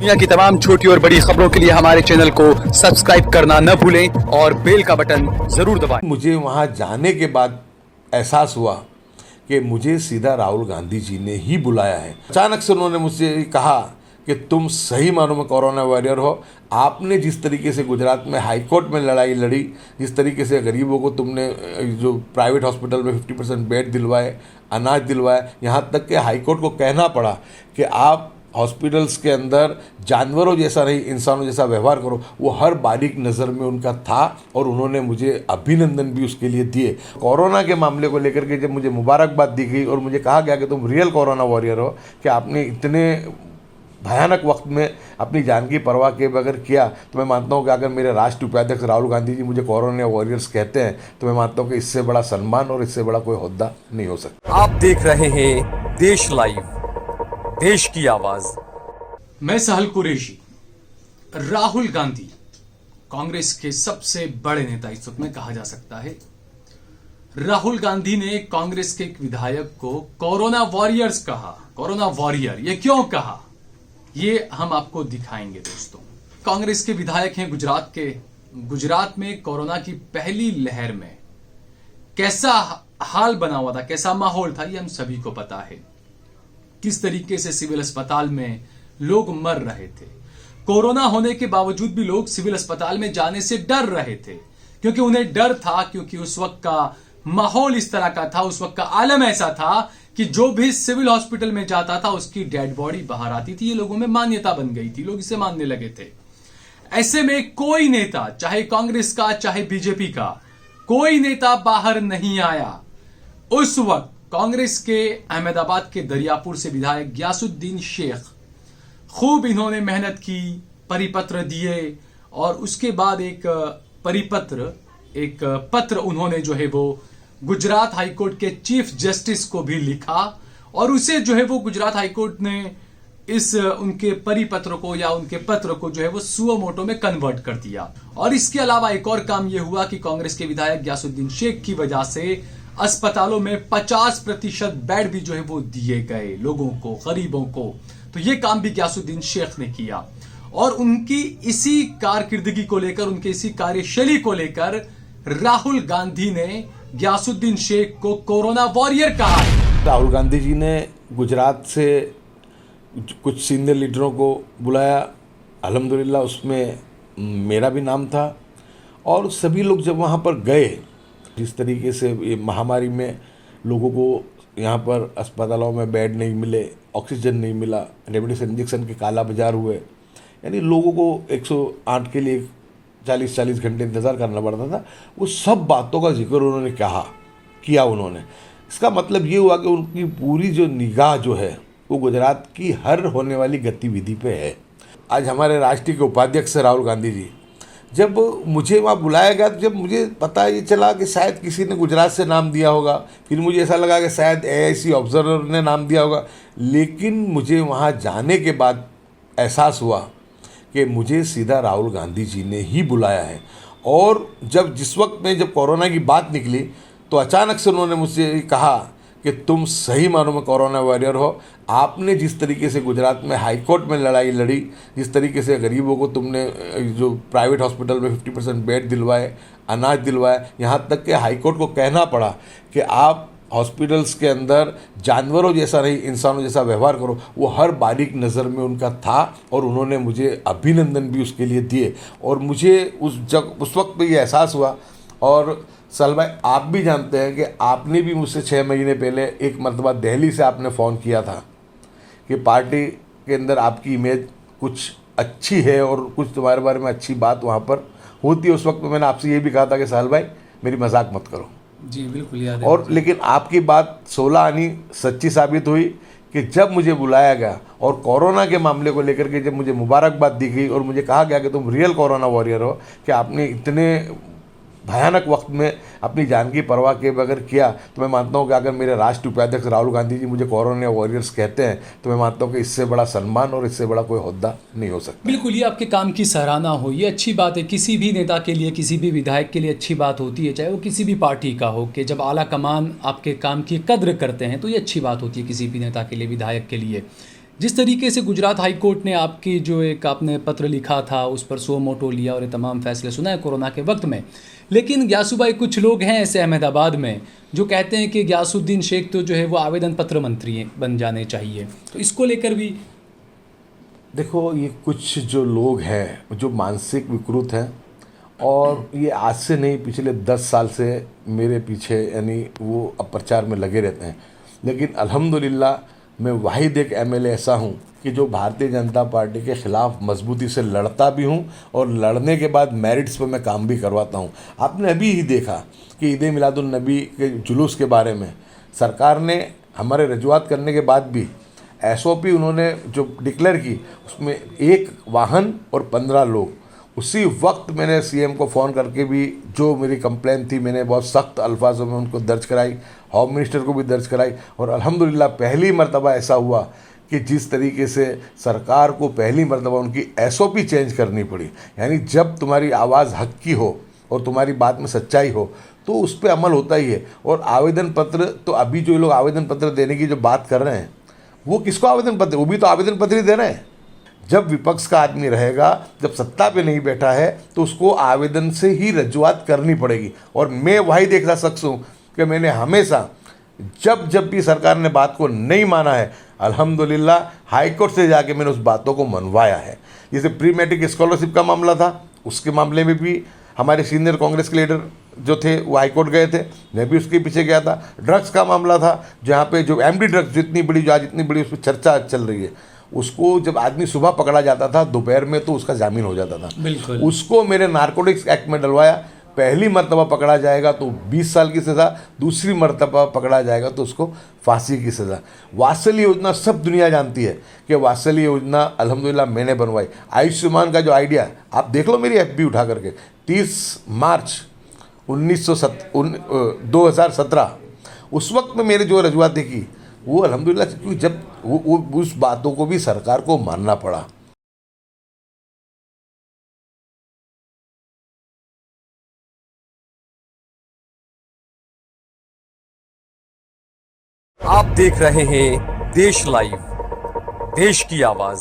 दुनिया की तमाम छोटी और बड़ी खबरों के लिए हमारे चैनल को सब्सक्राइब करना न भूलें और बेल का बटन जरूर दबाएं। मुझे वहाँ जाने के बाद एहसास हुआ कि मुझे सीधा राहुल गांधी जी ने ही बुलाया है। अचानक से उन्होंने मुझसे कहा कि तुम सही मानों में कोरोना वॉरियर हो। आपने जिस तरीके से गुजरात में हाई कोर्ट में लड़ाई लड़ी, जिस तरीके से गरीबों को तुमने जो प्राइवेट हॉस्पिटल में 50% बेड दिलवाए, अनाज दिलवाए, यहाँ तक कि हाई कोर्ट को कहना पड़ा कि आप हॉस्पिटल्स के अंदर जानवरों जैसा नहीं इंसानों जैसा व्यवहार करो, वो हर बारीक नज़र में उनका था और उन्होंने मुझे अभिनंदन भी उसके लिए दिए। कोरोना के मामले को लेकर के जब मुझे मुबारकबाद दी गई और मुझे कहा गया कि तुम रियल कोरोना वॉरियर हो, कि आपने इतने भयानक वक्त में अपनी जान की परवाह किए बगैर किया, तो मैं मानता हूँ कि अगर मेरे राष्ट्रीय उपाध्यक्ष राहुल गांधी जी मुझे कोरोना वॉरियर्स कहते हैं तो मैं मानता हूँ कि इससे बड़ा सम्मान और इससे बड़ा कोई होद्दा नहीं हो सकता। आप देख रहे हैं देश लाइव, देश की आवाज। मैं सहल कुरैशी। राहुल गांधी कांग्रेस के सबसे बड़े नेता इस वक्त में कहा जा सकता है। राहुल गांधी ने कांग्रेस के एक विधायक को कोरोना वॉरियर्स कहा। कोरोना वॉरियर ये क्यों कहा, ये हम आपको दिखाएंगे दोस्तों। कांग्रेस के विधायक हैं गुजरात में कोरोना की पहली लहर में कैसा हाल बना हुआ था, कैसा माहौल था, ये हम सभी को पता है। किस तरीके से सिविल अस्पताल में लोग मर रहे थे। कोरोना होने के बावजूद भी लोग सिविल अस्पताल में जाने से डर रहे थे, क्योंकि उन्हें डर था, क्योंकि उस वक्त का माहौल इस तरह का था, उस वक्त का आलम ऐसा था कि जो भी सिविल हॉस्पिटल में जाता था उसकी डेड बॉडी बाहर आती थी। ये लोगों में मान्यता बन गई थी, लोग इसे मानने लगे थे। ऐसे में कोई नेता, चाहे कांग्रेस का चाहे बीजेपी का, कोई नेता बाहर नहीं आया। उस वक्त कांग्रेस के अहमदाबाद के दरियापुर से विधायक गयासुद्दीन शेख, खूब इन्होंने मेहनत की, परिपत्र दिए और उसके बाद एक पत्र उन्होंने जो है वो गुजरात हाईकोर्ट के चीफ जस्टिस को भी लिखा और उसे जो है वो गुजरात हाईकोर्ट ने इस उनके परिपत्र को या उनके पत्र को जो है वो सुओ मोटो में कन्वर्ट कर दिया। और इसके अलावा एक और काम यह हुआ कि कांग्रेस के विधायक गयासुद्दीन शेख की वजह से अस्पतालों में 50% बेड भी जो है वो दिए गए लोगों को, गरीबों को। तो ये काम भी गयासुद्दीन शेख ने किया और उनकी इसी कारकिर्दगी को लेकर, उनके इसी कार्यशैली को लेकर राहुल गांधी ने गयासुद्दीन शेख को कोरोना वॉरियर कहा। राहुल गांधी जी ने गुजरात से कुछ सीनियर लीडरों को बुलाया, अल्हम्दुलिल्लाह उसमें मेरा भी नाम था। और सभी लोग जब वहाँ पर गए, जिस तरीके से ये महामारी में लोगों को यहाँ पर अस्पतालों में बेड नहीं मिले, ऑक्सीजन नहीं मिला, रेमडेसिविर इंजेक्शन के काला बाजार हुए, यानी लोगों को 108 के लिए 40-40 घंटे इंतज़ार करना पड़ता था, वो सब बातों का जिक्र उन्होंने किया उन्होंने। इसका मतलब ये हुआ कि उनकी पूरी जो निगाह जो है वो गुजरात की हर होने वाली गतिविधि पे है। आज हमारे राष्ट्रीय के उपाध्यक्ष राहुल गांधी जी, जब मुझे वहाँ बुलाया गया तो जब मुझे पता ये चला कि शायद किसी ने गुजरात से नाम दिया होगा, फिर मुझे ऐसा लगा कि शायद AIC ऑब्जर्वर ने नाम दिया होगा, लेकिन मुझे वहाँ जाने के बाद एहसास हुआ कि मुझे सीधा राहुल गांधी जी ने ही बुलाया है। और जिस वक्त में जब कोरोना की बात निकली तो अचानक से उन्होंने मुझसे कहा कि तुम सही मानों में कोरोना वॉरियर हो। आपने जिस तरीके से गुजरात में हाई कोर्ट में लड़ाई लड़ी, जिस तरीके से गरीबों को तुमने जो प्राइवेट हॉस्पिटल में 50% बेड दिलवाए, अनाज दिलवाए, यहाँ तक कि हाई कोर्ट को कहना पड़ा कि आप हॉस्पिटल्स के अंदर जानवरों जैसा नहीं इंसानों जैसा व्यवहार करो, वो हर बारीक नज़र में उनका था और उन्होंने मुझे अभिनंदन भी उसके लिए दिए। और मुझे उस वक्त पे ये एहसास हुआ। और सल भाई, आप भी जानते हैं कि आपने भी मुझसे 6 महीने पहले एक मरतबा दिल्ली से आपने फ़ोन किया था कि पार्टी के अंदर आपकी इमेज कुछ अच्छी है और कुछ तुम्हारे बारे में अच्छी बात वहाँ पर होती है। उस वक्त मैंने आपसे ये भी कहा था कि साल भाई मेरी मजाक मत करो। जी बिल्कुल याद है। और लेकिन आपकी बात 16 आनी सच्ची साबित हुई कि जब मुझे बुलाया गया और कोरोना के मामले को लेकर के जब मुझे मुबारकबाद दी गई और मुझे कहा गया कि तुम रियल कोरोना वॉरियर हो, कि आपने इतने भयानक वक्त में अपनी जान की परवाह किए बगैर किया, तो मैं मानता हूँ कि अगर मेरे राष्ट्रीय उपाध्यक्ष राहुल गांधी जी मुझे कोरोना वॉरियर्स कहते हैं तो मैं मानता हूँ कि इससे बड़ा सम्मान और इससे बड़ा कोई होद्दा नहीं हो सकता। बिल्कुल, ये आपके काम की सराहना हो, ये अच्छी बात है। किसी भी नेता के लिए, किसी भी विधायक के लिए अच्छी बात होती है, चाहे वो किसी भी पार्टी का हो, कि जब आला कमान आपके काम की कद्र करते हैं तो ये अच्छी बात होती है किसी भी नेता के लिए, विधायक के लिए। जिस तरीके से गुजरात हाई कोर्ट ने आपकी जो एक आपने पत्र लिखा था उस पर सो मोटो लिया और ये तमाम फैसले सुना है कोरोना के वक्त में, लेकिन ग्यासू भाई कुछ लोग हैं ऐसे अहमदाबाद में जो कहते हैं कि ग्यासुद्दीन शेख तो जो है वो आवेदन पत्र मंत्री बन जाने चाहिए, तो इसको लेकर भी देखो, ये कुछ जो लोग हैं जो मानसिक विकृत हैं और ये आज से नहीं पिछले 10 साल से मेरे पीछे यानी वो अपप्रचार में लगे रहते हैं। लेकिन अल्हम्दुलिल्लाह मैं वाहिद एक एमएलए ऐसा हूँ कि जो भारतीय जनता पार्टी के ख़िलाफ़ मजबूती से लड़ता भी हूँ और लड़ने के बाद मेरिट्स पर मैं काम भी करवाता हूँ। आपने अभी ही देखा कि ईद मिलादुन नबी के जुलूस के बारे में सरकार ने हमारे रजूआत करने के बाद भी एसओपी उन्होंने जो डिक्लेयर की उसमें 1 वाहन और 15 लोग। उसी वक्त मैंने सीएम को फ़ोन करके भी जो मेरी कंप्लेन थी मैंने बहुत सख्त अल्फाजों में उनको दर्ज कराई, होम मिनिस्टर को भी दर्ज कराई। और अल्हम्दुलिल्लाह पहली मर्तबा ऐसा हुआ कि जिस तरीके से सरकार को पहली मर्तबा उनकी एसओपी चेंज करनी पड़ी, यानी जब तुम्हारी आवाज़ हक की हो और तुम्हारी बात में सच्चाई हो तो उस पर अमल होता ही है। और आवेदन पत्र तो अभी जो लोग आवेदन पत्र देने की जो बात कर रहे हैं वो किसको आवेदन पत्र, वो भी तो आवेदन पत्र ही दे रहे हैं। जब विपक्ष का आदमी रहेगा, जब सत्ता पे नहीं बैठा है तो उसको आवेदन से ही रजूआत करनी पड़ेगी। और मैं वही देखना शख्स हूँ कि मैंने हमेशा जब भी सरकार ने बात को नहीं माना है अल्हम्दुलिल्लाह हाईकोर्ट से जाके मैंने उस बातों को मनवाया है। जैसे प्री मैट्रिक स्कॉलरशिप का मामला था, उसके मामले में भी हमारे सीनियर कांग्रेस के लीडर जो थे वो हाईकोर्ट गए थे, मैं भी उसके पीछे गया था। ड्रग्स का मामला था जहाँ पे जो एमडी ड्रग्स जितनी बड़ी जो आज इतनी बड़ी उस पर चर्चा चल रही है, उसको जब आदमी सुबह पकड़ा जाता था दोपहर में तो उसका जामीन हो जाता था। बिल्कुल उसको मेरे नारकोटिक्स एक्ट में डलवाया। पहली मर्तबा पकड़ा जाएगा तो 20 साल की सज़ा, दूसरी मर्तबा पकड़ा जाएगा तो उसको फांसी की सज़ा। वात्सल्य योजना सब दुनिया जानती है कि वात्सल्य योजना अल्हम्दुलिल्लाह मैंने बनवाई। आयुष्मान का जो आइडिया आप देख लो मेरी एफबी उठा करके, 30 मार्च 2017 उस वक्त में मेरे जो रजूआत देखी वो अल्हम्दुलिल्लाह, क्योंकि जब वो उस बातों को भी सरकार को मानना पड़ा। आप देख रहे हैं देश लाइव, देश की आवाज।